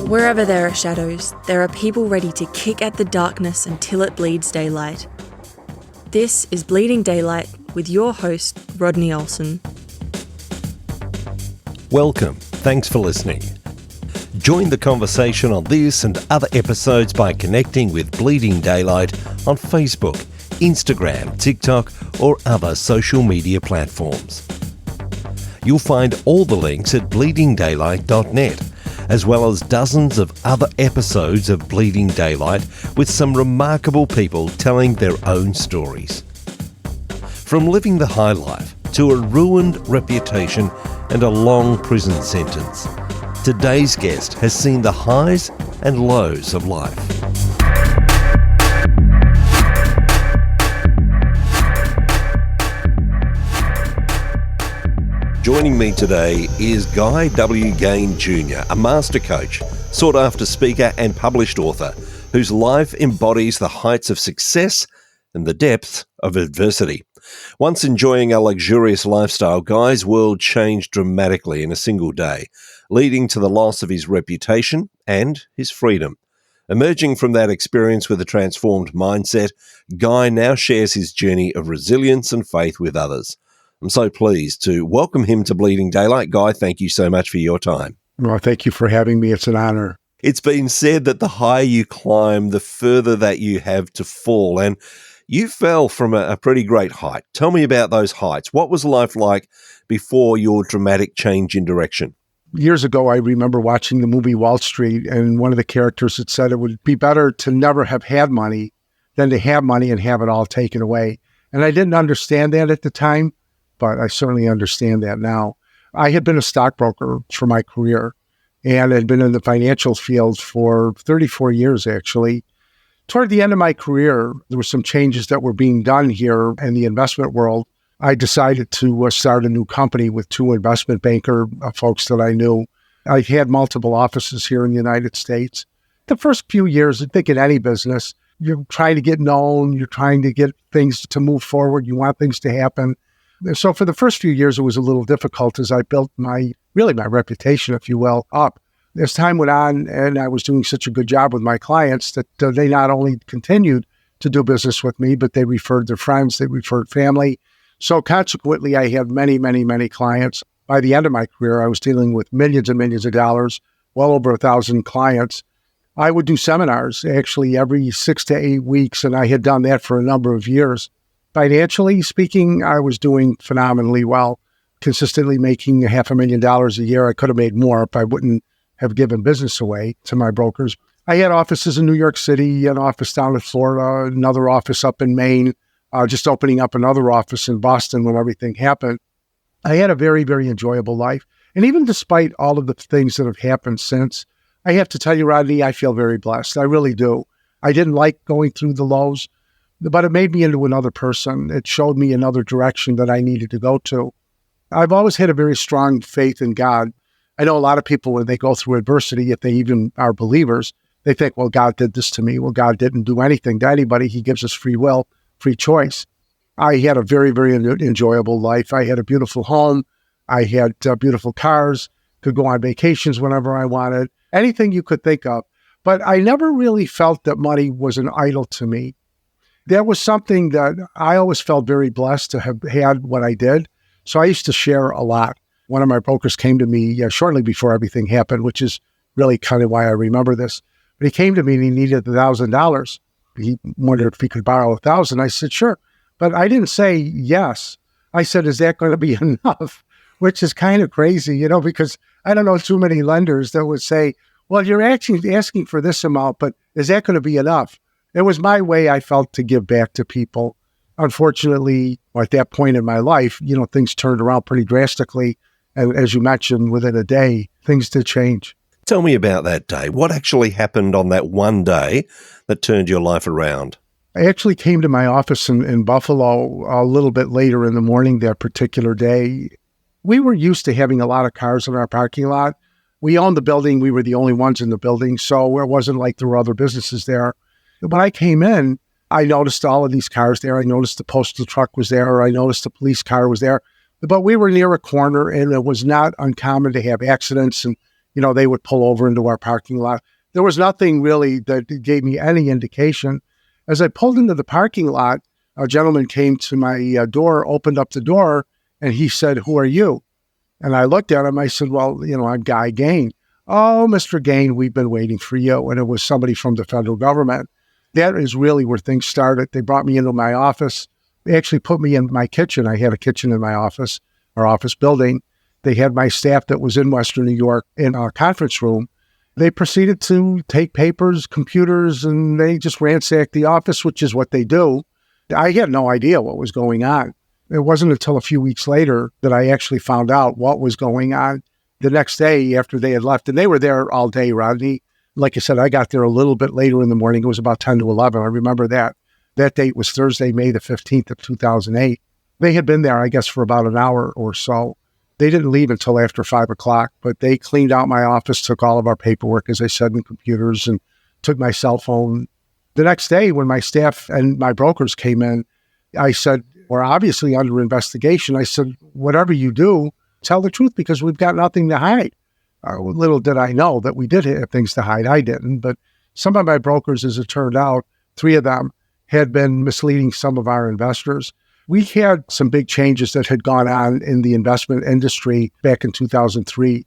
Wherever there are shadows, there are people ready to kick at the darkness until it bleeds daylight. This is Bleeding Daylight with your host, Rodney Olsen. Welcome. Thanks for listening. Join the conversation on this and other episodes by connecting with Bleeding Daylight on Facebook, Instagram, TikTok, or other social media platforms. You'll find all the links at bleedingdaylight.net, as well as dozens of other episodes of Bleeding Daylight with some remarkable people telling their own stories. From living the high life to a ruined reputation and a long prison sentence, today's guest has seen the highs and lows of life. Joining me today is Gane Jr, a master coach, sought-after speaker and published author, whose life embodies the heights of success and the depths of adversity. Once enjoying a luxurious lifestyle, Guy's world changed dramatically in a single day, leading to the loss of his reputation and his freedom. Emerging from that experience with a transformed mindset, Guy now shares his journey of resilience and faith with others. I'm so pleased to welcome him to Bleeding Daylight. Guy, thank you so much for your time. Well, thank you for having me. It's an honor. It's been said that the higher you climb, the further that you have to fall. And you fell from a pretty great height. Tell me about those heights. What was life like before your dramatic change in direction? Years ago, I remember watching the movie Wall Street, and one of the characters had said it would be better to never have had money than to have money and have it all taken away. And I didn't understand that at the time, but I certainly understand that now. I had been a stockbroker for my career and had been in the financial field for 34 years, actually. Toward the end of my career, there were some changes that were being done here in the investment world. I decided to start a new company with two investment banker folks that I knew. I had multiple offices here in the United States. The first few years, I think in any business, you're trying to get known, you're trying to get things to move forward, you want things to happen. So for the first few years, it was a little difficult as I built my reputation, if you will, up. As time went on and I was doing such a good job with my clients that they not only continued to do business with me, but they referred their friends, they referred family. So consequently, I had many, many, many clients. By the end of my career, I was dealing with millions and millions of dollars, well over 1,000 clients. I would do seminars actually every 6 to 8 weeks, and I had done that for a number of years. Financially speaking, I was doing phenomenally well, consistently making $500,000 a year. I could have made more if I wouldn't have given business away to my brokers. I had offices in New York City, an office down in Florida, another office up in Maine, just opening up another office in Boston when everything happened. I had a very, very enjoyable life. And even despite all of the things that have happened since, I have to tell you, Rodney, I feel very blessed. I really do. I didn't like going through the lows, but it made me into another person. It showed me another direction that I needed to go to. I've always had a very strong faith in God. I know a lot of people, when they go through adversity, if they even are believers, they think, well, God did this to me. Well, God didn't do anything to anybody. He gives us free will, free choice. I had a very, very enjoyable life. I had a beautiful home. I had beautiful cars, could go on vacations whenever I wanted, anything you could think of. But I never really felt that money was an idol to me. That was something that I always felt very blessed to have had what I did. So I used to share a lot. One of my brokers came to me shortly before everything happened, which is really kind of why I remember this. But he came to me and he needed $1,000. He wondered if he could borrow $1,000. I said, sure. But I didn't say yes. I said, is that going to be enough? Which is kind of crazy, because I don't know too many lenders that would say, well, you're actually asking for this amount, but is that going to be enough? It was my way, I felt, to give back to people. Unfortunately, at that point in my life, things turned around pretty drastically. And as you mentioned, within a day, things did change. Tell me about that day. What actually happened on that one day that turned your life around? I actually came to my office in Buffalo a little bit later in the morning that particular day. We were used to having a lot of cars in our parking lot. We owned the building. We were the only ones in the building, so it wasn't like there were other businesses there. When I came in, I noticed all of these cars there. I noticed the postal truck was there. I noticed the police car was there. But we were near a corner, and it was not uncommon to have accidents and, they would pull over into our parking lot. There was nothing really that gave me any indication. As I pulled into the parking lot, a gentleman came to my door, opened up the door, and he said, "Who are you?" And I looked at him. I said, "Well, I'm Guy Gane." "Oh, Mr. Gane, we've been waiting for you." And it was somebody from the federal government. That is really where things started. They brought me into my office. They actually put me in my kitchen. I had a kitchen in my office, our office building. They had my staff that was in Western New York in our conference room. They proceeded to take papers, computers, and they just ransacked the office, which is what they do. I had no idea what was going on. It wasn't until a few weeks later that I actually found out what was going on. The next day after they had left, and they were there all day, Rodney. Like I said, I got there a little bit later in the morning. It was about 10 to 11. I remember that. That date was Thursday, May the 15th of 2008. They had been there, I guess, for about an hour or so. They didn't leave until after 5 o'clock, but they cleaned out my office, took all of our paperwork, as I said, and computers, and took my cell phone. The next day, when my staff and my brokers came in, I said, "We're obviously under investigation." I said, "Whatever you do, tell the truth, because we've got nothing to hide." Little did I know that we did have things to hide. I didn't, but some of my brokers, as it turned out, 3 of them had been misleading some of our investors. We had some big changes that had gone on in the investment industry back in 2003.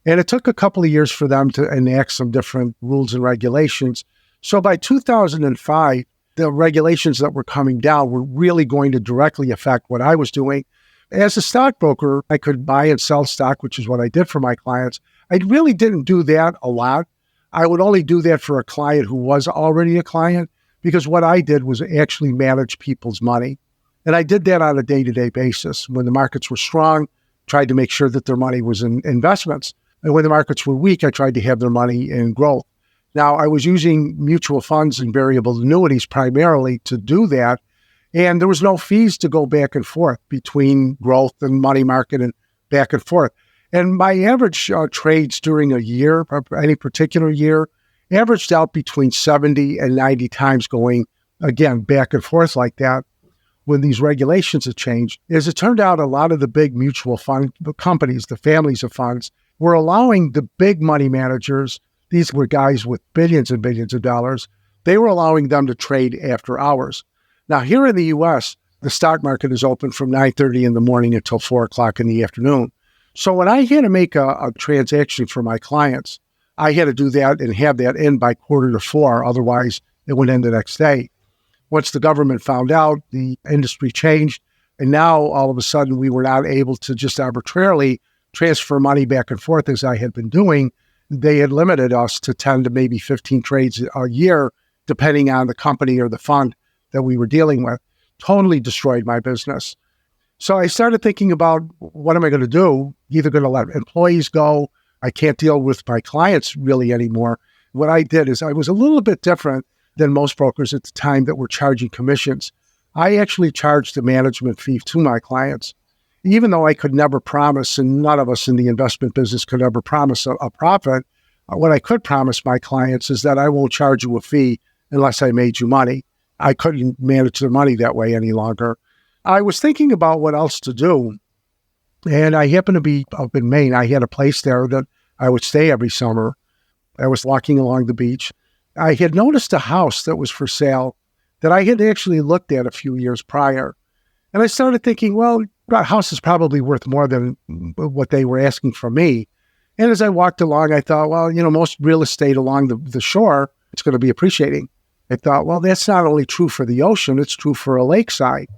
And it took a couple of years for them to enact some different rules and regulations. So by 2005, the regulations that were coming down were really going to directly affect what I was doing. As a stockbroker, I could buy and sell stock, which is what I did for my clients. I really didn't do that a lot. I would only do that for a client who was already a client, because what I did was actually manage people's money. And I did that on a day-to-day basis. When the markets were strong, tried to make sure that their money was in investments. And when the markets were weak, I tried to have their money in growth. Now, I was using mutual funds and variable annuities primarily to do that. And there was no fees to go back and forth between growth and money market and back and forth. And my average trades during a year, any particular year, averaged out between 70 and 90 times going, again, back and forth like that. When these regulations had changed, as it turned out, a lot of the big mutual fund companies, the families of funds, were allowing the big money managers, these were guys with billions and billions of dollars, they were allowing them to trade after hours. Now, here in the U.S., the stock market is open from 9:30 in the morning until 4 o'clock in the afternoon. So when I had to make a transaction for my clients, I had to do that and have that in by 3:45. Otherwise, it would end the next day. Once the government found out, the industry changed. And now, all of a sudden, we were not able to just arbitrarily transfer money back and forth as I had been doing. They had limited us to 10 to maybe 15 trades a year, depending on the company or the fund that we were dealing with. Totally destroyed my business. So I started thinking about, what am I going to do? Either going to let employees go. I can't deal with my clients really anymore. What I did is I was a little bit different than most brokers at the time that were charging commissions. I actually charged a management fee to my clients. Even though I could never promise, and none of us in the investment business could ever promise a profit, what I could promise my clients is that I won't charge you a fee unless I made you money. I couldn't manage their money that way any longer. I was thinking about what else to do, and I happened to be up in Maine. I had a place there that I would stay every summer. I was walking along the beach. I had noticed a house that was for sale that I had actually looked at a few years prior. And I started thinking, well, that house is probably worth more than what they were asking from me. And as I walked along, I thought, well, most real estate along the shore, it's going to be appreciating. I thought, well, that's not only true for the ocean, it's true for a lakeside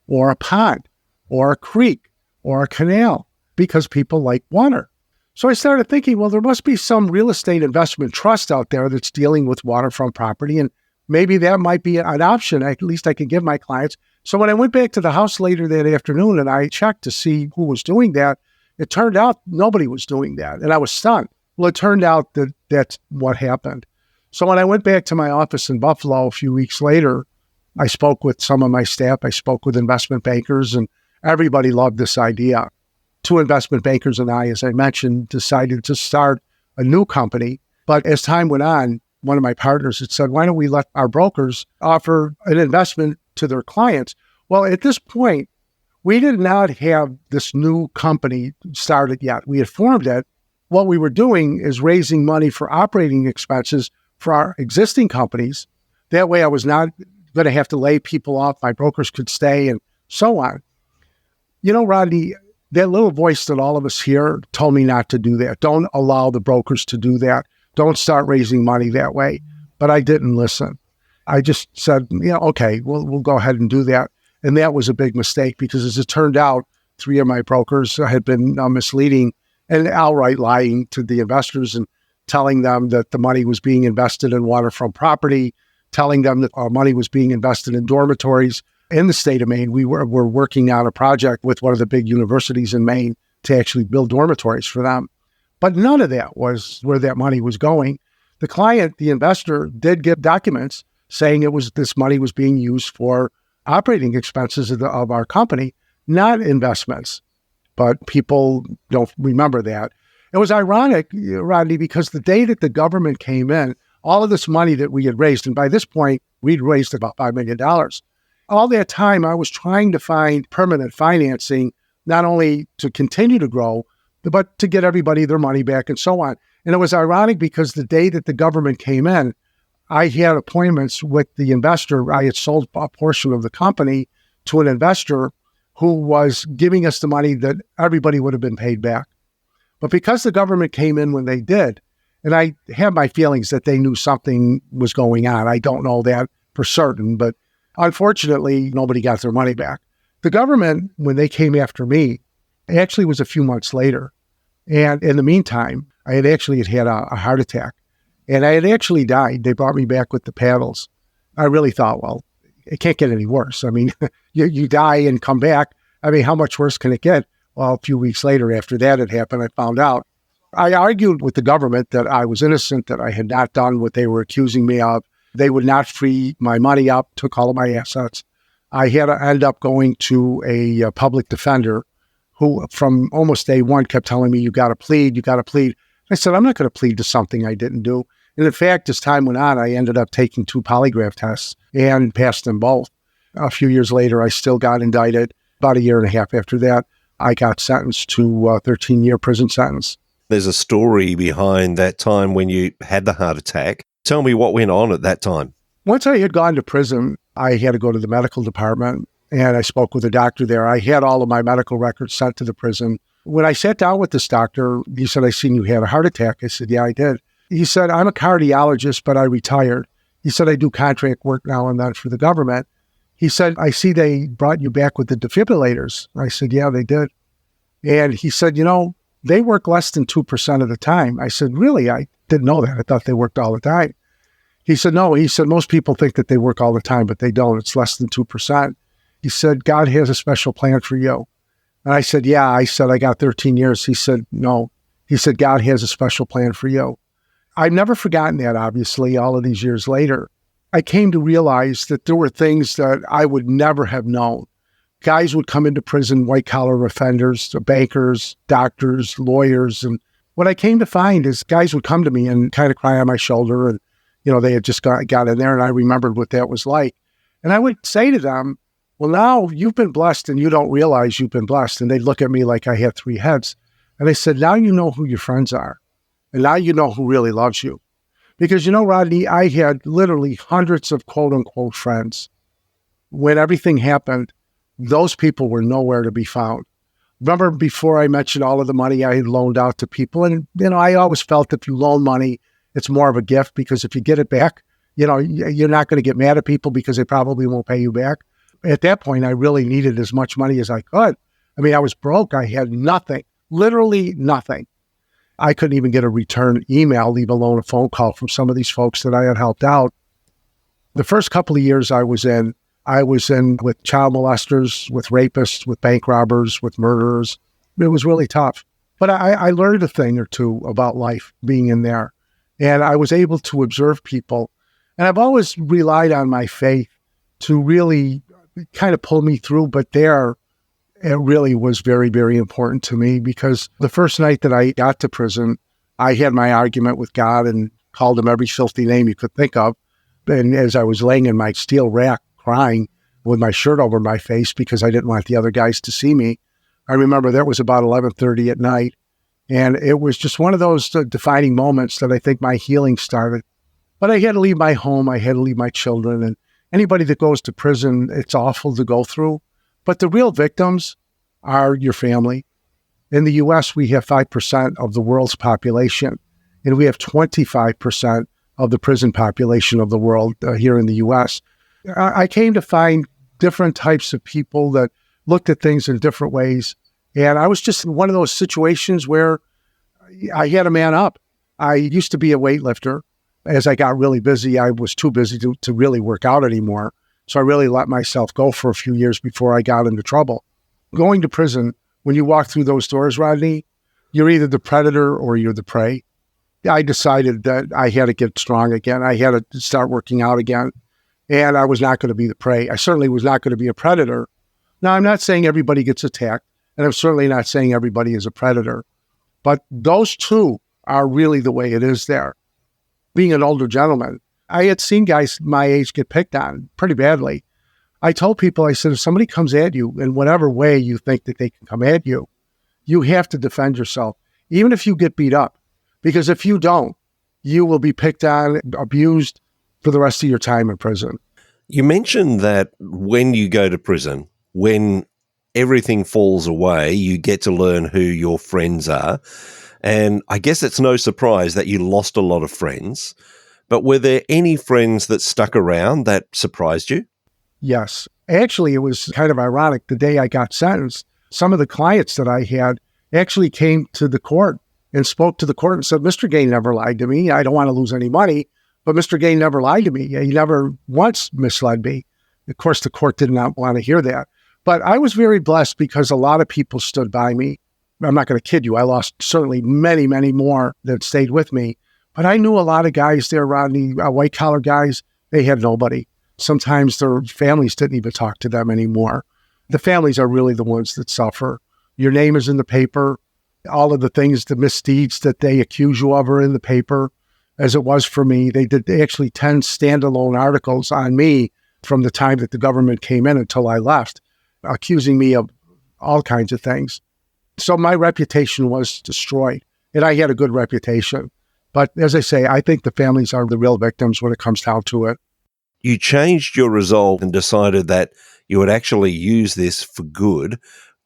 or a pond or a creek or a canal, because people like water. So I started thinking, well, there must be some real estate investment trust out there that's dealing with waterfront property, and maybe that might be an option. At least I could give my clients. So when I went back to the house later that afternoon and I checked to see who was doing that, it turned out nobody was doing that. And I was stunned. Well, it turned out that that's what happened. So when I went back to my office in Buffalo a few weeks later, I spoke with some of my staff. I spoke with investment bankers, and everybody loved this idea. 2 investment bankers and I, as I mentioned, decided to start a new company. But as time went on, one of my partners had said, why don't we let our brokers offer an investment to their clients? Well, at this point, we did not have this new company started yet. We had formed it, what we were doing is raising money for operating expenses for our existing companies. That way I was not going to have to lay people off. My brokers could stay and so on. You know, Rodney, that little voice that all of us hear told me not to do that. Don't allow the brokers to do that. Don't start raising money that way. But I didn't listen. I just said, yeah, okay, we'll go ahead and do that. And that was a big mistake because as it turned out, 3 of my brokers had been misleading and outright lying to the investors and telling them that the money was being invested in waterfront property, telling them that our money was being invested in dormitories. In the state of Maine, we were working on a project with one of the big universities in Maine to actually build dormitories for them. But none of that was where that money was going. The client, the investor, did get documents saying this money was being used for operating expenses of our company, not investments. But people don't remember that. It was ironic, Rodney, because the day that the government came in, all of this money that we had raised, and by this point, we'd raised about $5 million. All that time, I was trying to find permanent financing, not only to continue to grow, but to get everybody their money back and so on. And it was ironic because the day that the government came in, I had appointments with the investor. I had sold a portion of the company to an investor who was giving us the money that everybody would have been paid back. But because the government came in when they did, and I have my feelings that they knew something was going on. I don't know that for certain, but unfortunately, nobody got their money back. The government, when they came after me, actually was a few months later. And in the meantime, I had actually had a heart attack. And I had actually died. They brought me back with the paddles. I really thought, well, it can't get any worse. I mean, you die and come back. I mean, how much worse can it get? Well, a few weeks later, after that had happened, I found out. I argued with the government that I was innocent, that I had not done what they were accusing me of. They would not free my money up, took all of my assets. I had to end up going to a public defender who from almost day one kept telling me, you got to plead, you got to plead. I said, I'm not going to plead to something I didn't do. And in fact, as time went on, I ended up taking 2 polygraph tests and passed them both. A few years later, I still got indicted. About a year and a half after that, I got sentenced to a 13-year prison sentence. There's a story behind that time when you had the heart attack. Tell me what went on at that time. Once I had gone to prison, I had to go to the medical department, and I spoke with a doctor there. I had all of my medical records sent to the prison. When I sat down with this doctor, he said, I seen you had a heart attack. I said, yeah, I did. He said, I'm a cardiologist, but I retired. He said, I do contract work now and then for the government. He said, I see they brought you back with the defibrillators. I said, yeah, they did. And he said, they work less than 2% of the time. I said, really? I didn't know that. I thought they worked all the time. He said, no. He said, most people think that they work all the time, but they don't. It's less than 2%. He said, God has a special plan for you. And I said, yeah. I said, I got 13 years. He said, no. He said, God has a special plan for you. I've never forgotten that, obviously, all of these years later. I came to realize that there were things that I would never have known. Guys would come into prison, white-collar offenders, bankers, doctors, lawyers. And what I came to find is guys would come to me and kind of cry on my shoulder. And, they had just got in there, and I remembered what that was like. And I would say to them, well, now you've been blessed and you don't realize you've been blessed. And they'd look at me like I had 3 heads. And I said, now you know who your friends are. And now you know who really loves you. Because, Rodney, I had literally hundreds of quote-unquote friends. When everything happened, those people were nowhere to be found. Remember before I mentioned all of the money I had loaned out to people? And, I always felt if you loan money, it's more of a gift because if you get it back, you're not going to get mad at people because they probably won't pay you back. At that point, I really needed as much money as I could. I mean, I was broke. I had nothing, literally nothing. I couldn't even get a return email, leave alone a phone call from some of these folks that I had helped out. The first couple of years I was in with child molesters, with rapists, with bank robbers, with murderers. It was really tough. But I learned a thing or two about life being in there. And I was able to observe people. And I've always relied on my faith to really kind of pull me through. But it really was very, very important to me because the first night that I got to prison, I had my argument with God and called him every filthy name you could think of. And as I was laying in my steel rack crying with my shirt over my face because I didn't want the other guys to see me, I remember that was about 11:30 at night. And it was just one of those defining moments that I think my healing started. But I had to leave my home. I had to leave my children. And anybody that goes to prison, it's awful to go through. But the real victims are your family. In the U.S., we have 5% of the world's population, and we have 25% of the prison population of the world here in the U.S. I came to find different types of people that looked at things in different ways. And I was just in one of those situations where I had to man up. I used to be a weightlifter. As I got really busy, I was too busy to really work out anymore. So I really let myself go for a few years before I got into trouble. Going to prison, when you walk through those doors, Rodney, you're either the predator or you're the prey. I decided that I had to get strong again. I had to start working out again. And I was not going to be the prey. I certainly was not going to be a predator. Now, I'm not saying everybody gets attacked, and I'm certainly not saying everybody is a predator. But those two are really the way it is there. Being an older gentleman, I had seen guys my age get picked on pretty badly. I told people, I said, if somebody comes at you in whatever way you think that they can come at you, you have to defend yourself, even if you get beat up. Because if you don't, you will be picked on, abused for the rest of your time in prison. You mentioned that when you go to prison, when everything falls away, you get to learn who your friends are. And I guess it's no surprise that you lost a lot of friends. But were there any friends that stuck around that surprised you? Yes. Actually, it was kind of ironic. The day I got sentenced, some of the clients that I had actually came to the court and spoke to the court and said, Mr. Gane never lied to me. I don't want to lose any money, but Mr. Gane never lied to me. He never once misled me. Of course, the court did not want to hear that. But I was very blessed because a lot of people stood by me. I'm not going to kid you. I lost certainly many, many more that stayed with me. But I knew a lot of guys there, Rodney, white-collar guys, they had nobody. Sometimes their families didn't even talk to them anymore. The families are really the ones that suffer. Your name is in the paper. All of the things, the misdeeds that they accuse you of are in the paper, as it was for me. They did actually 10 standalone articles on me from the time that the government came in until I left, accusing me of all kinds of things. So my reputation was destroyed, and I had a good reputation. But as I say, I think the families are the real victims when it comes down to it. You changed your resolve and decided that you would actually use this for good.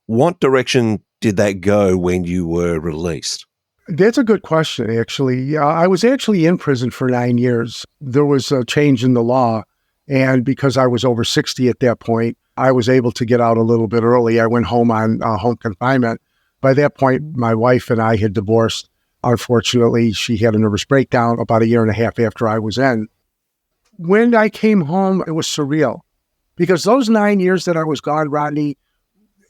What direction did that go when you were released? That's a good question, actually. I was actually in prison for 9 years. There was a change in the law, and because I was over 60 at that point, I was able to get out a little bit early. I went home on home confinement. By that point, my wife and I had divorced. Unfortunately, she had a nervous breakdown about a year and a half after I was in. When I came home, it was surreal because those 9 years that I was gone, Rodney,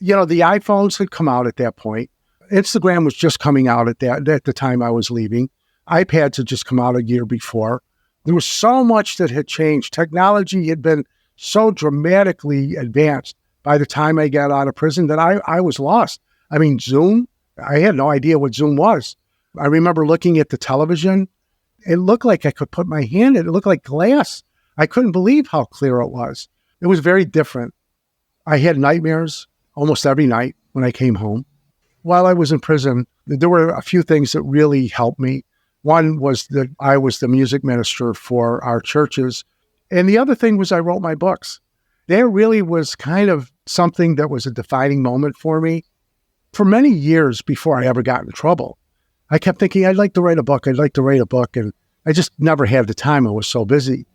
the iPhones had come out at that point. Instagram was just coming out at the time I was leaving. iPads had just come out a year before. There was so much that had changed. Technology had been so dramatically advanced by the time I got out of prison that I was lost. I mean, Zoom, I had no idea what Zoom was. I remember looking at the television. It looked like I could put my hand in it. It looked like glass. I couldn't believe how clear it was. It was very different. I had nightmares almost every night when I came home. While I was in prison, there were a few things that really helped me. One was that I was the music minister for our churches. And the other thing was I wrote my books. There really was kind of something that was a defining moment for me. For many years before I ever got in trouble, I kept thinking, I'd like to write a book. I'd like to write a book. And I just never had the time. I was so busy.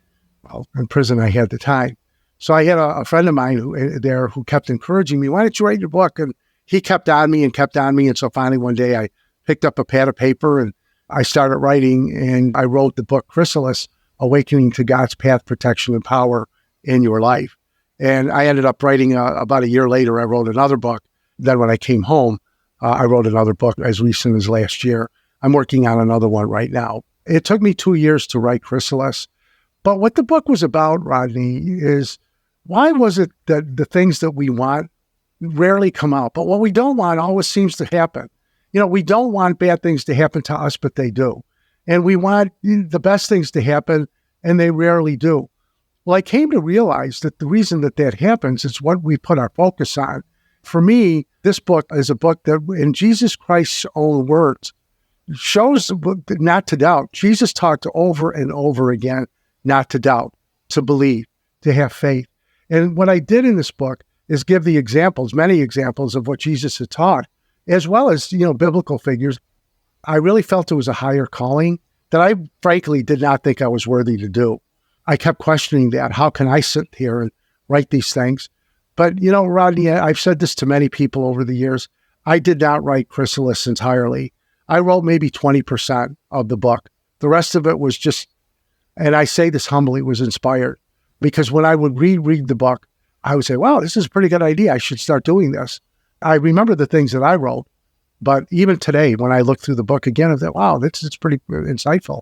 Well, in prison, I had the time. So I had a friend of mine who kept encouraging me, why don't you write your book? And he kept on me and kept on me. And so finally one day I picked up a pad of paper and I started writing, and I wrote the book Chrysalis, Awakening to God's Path, Protection, and Power in Your Life. And I ended up writing, about a year later, I wrote another book. Then when I came home, I wrote another book as recent as last year. I'm working on another one right now. It took me 2 years to write Chrysalis. But what the book was about, Rodney, is why was it that the things that we want rarely come out, but what we don't want always seems to happen? We don't want bad things to happen to us, but they do. And we want the best things to happen, and they rarely do. Well, I came to realize that the reason that happens is what we put our focus on. For me, this book is a book that, in Jesus Christ's own words, shows not to doubt. Jesus talked over and over again, not to doubt, to believe, to have faith. And what I did in this book is give the examples, many examples of what Jesus had taught, as well as, biblical figures. I really felt it was a higher calling that I frankly did not think I was worthy to do. I kept questioning that. How can I sit here and write these things? But, Rodney, I've said this to many people over the years. I did not write Chrysalis entirely. I wrote maybe 20% of the book. The rest of it was just, and I say this humbly, was inspired. Because when I would reread the book, I would say, wow, this is a pretty good idea. I should start doing this. I remember the things that I wrote, but even today, when I look through the book again, I thought, wow, it's pretty insightful.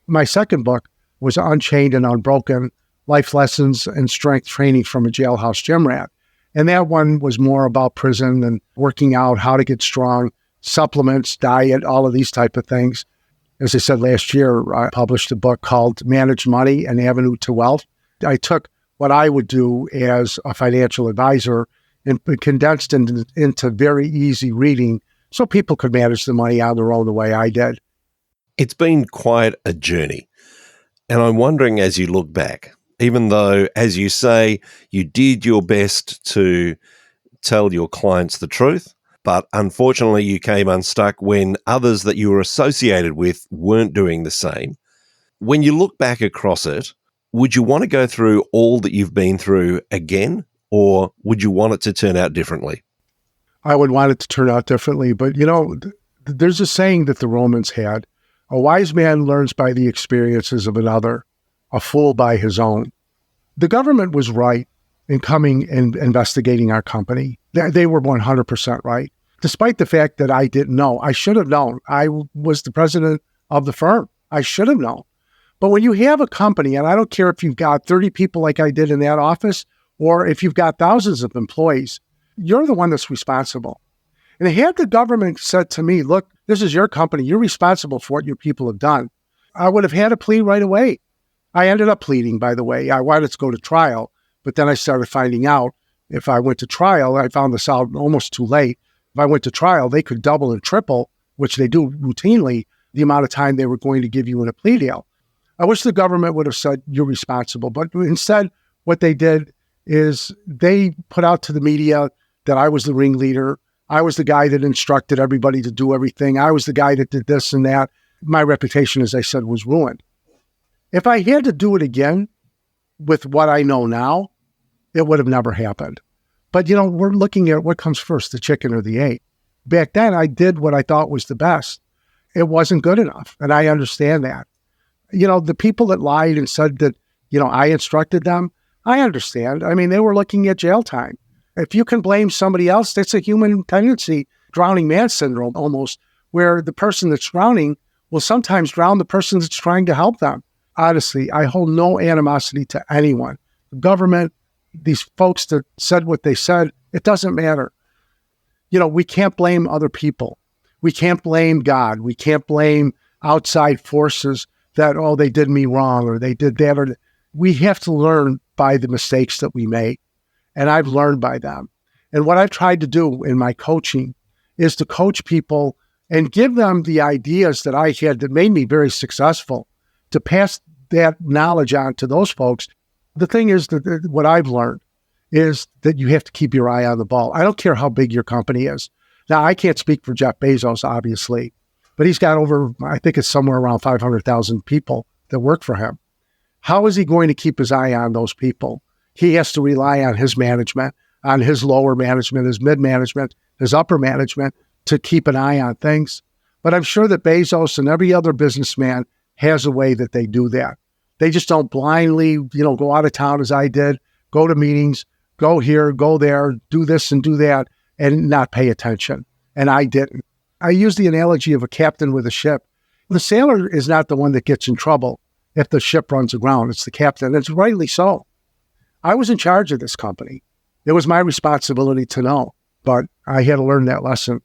My second book was Unchained and Unbroken, Life Lessons and Strength Training from a Jailhouse Gym Rat. And that one was more about prison and working out, how to get strong, supplements, diet, all of these type of things. As I said last year, I published a book called Manage Money, An Avenue to Wealth. I took what I would do as a financial advisor and condensed into very easy reading so people could manage the money on their own the way I did. It's been quite a journey. And I'm wondering, as you look back, even though, as you say, you did your best to tell your clients the truth, but unfortunately you came unstuck when others that you were associated with weren't doing the same. When you look back across it, would you want to go through all that you've been through again, or would you want it to turn out differently? I would want it to turn out differently. But, there's a saying that the Romans had, a wise man learns by the experiences of another, a fool by his own. The government was right in coming and investigating our company. They were 100% right. Despite the fact that I didn't know, I should have known. I was the president of the firm. I should have known. But when you have a company, and I don't care if you've got 30 people like I did in that office, or if you've got thousands of employees, you're the one that's responsible. And had the government said to me, look, this is your company, you're responsible for what your people have done, I would have had a plea right away. I ended up pleading, by the way. I wanted to go to trial, but then I started finding out if I went to trial, I found this out almost too late. If I went to trial, they could double and triple, which they do routinely, the amount of time they were going to give you in a plea deal. I wish the government would have said, you're responsible. But instead, what they did is they put out to the media that I was the ringleader. I was the guy that instructed everybody to do everything. I was the guy that did this and that. My reputation, as I said, was ruined. If I had to do it again with what I know now, it would have never happened. But, we're looking at what comes first, the chicken or the egg. Back then, I did what I thought was the best. It wasn't good enough, and I understand that. The people that lied and said that, I instructed them, I understand. I mean, they were looking at jail time. If you can blame somebody else, that's a human tendency, drowning man syndrome almost, where the person that's drowning will sometimes drown the person that's trying to help them. Honestly, I hold no animosity to anyone. The government, these folks that said what they said, it doesn't matter. We can't blame other people. We can't blame God. We can't blame outside forces that, they did me wrong or they did that. We have to learn by the mistakes that we make. And I've learned by them. And what I've tried to do in my coaching is to coach people and give them the ideas that I had that made me very successful, to pass that knowledge on to those folks. The thing is that what I've learned is that you have to keep your eye on the ball. I don't care how big your company is. Now, I can't speak for Jeff Bezos, obviously, but he's got over, I think it's somewhere around 500,000 people that work for him. How is he going to keep his eye on those people? He has to rely on his management, on his lower management, his mid-management, his upper management to keep an eye on things. But I'm sure that Bezos and every other businessman has a way that they do that. They just don't blindly, go out of town as I did, go to meetings, go here, go there, do this and do that, and not pay attention. And I didn't. I use the analogy of a captain with a ship. The sailor is not the one that gets in trouble if the ship runs aground. It's the captain. It's rightly so. I was in charge of this company. It was my responsibility to know, but I had to learn that lesson.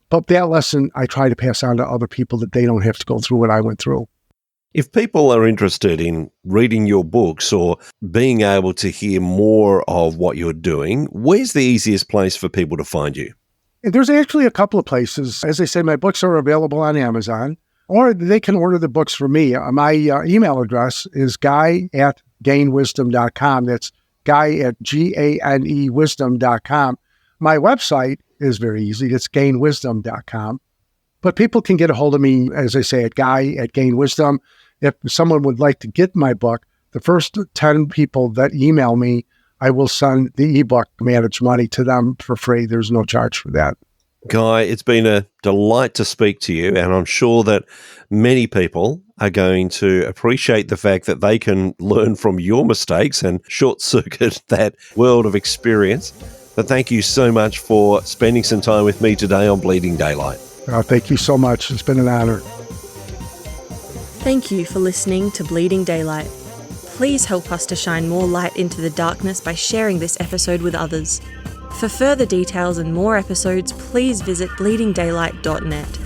But that lesson I try to pass on to other people that they don't have to go through what I went through. If people are interested in reading your books or being able to hear more of what you're doing, where's the easiest place for people to find you? There's actually a couple of places. As I said, my books are available on Amazon, or they can order the books from me. My email address is guy@ganewisdom.com. That's guy@ganewisdom.com. My website is very easy. It's ganewisdom.com. But people can get a hold of me, as I say, at guy@ganewisdom. If someone would like to get my book, the first 10 people that email me, I will send the ebook Manage Money to them for free. There's no charge for that. Guy, it's been a delight to speak to you, and I'm sure that many people are going to appreciate the fact that they can learn from your mistakes and short-circuit that world of experience. But thank you so much for spending some time with me today on Bleeding Daylight. Thank you so much. It's been an honor. Thank you for listening to Bleeding Daylight. Please help us to shine more light into the darkness by sharing this episode with others. For further details and more episodes, please visit bleedingdaylight.net.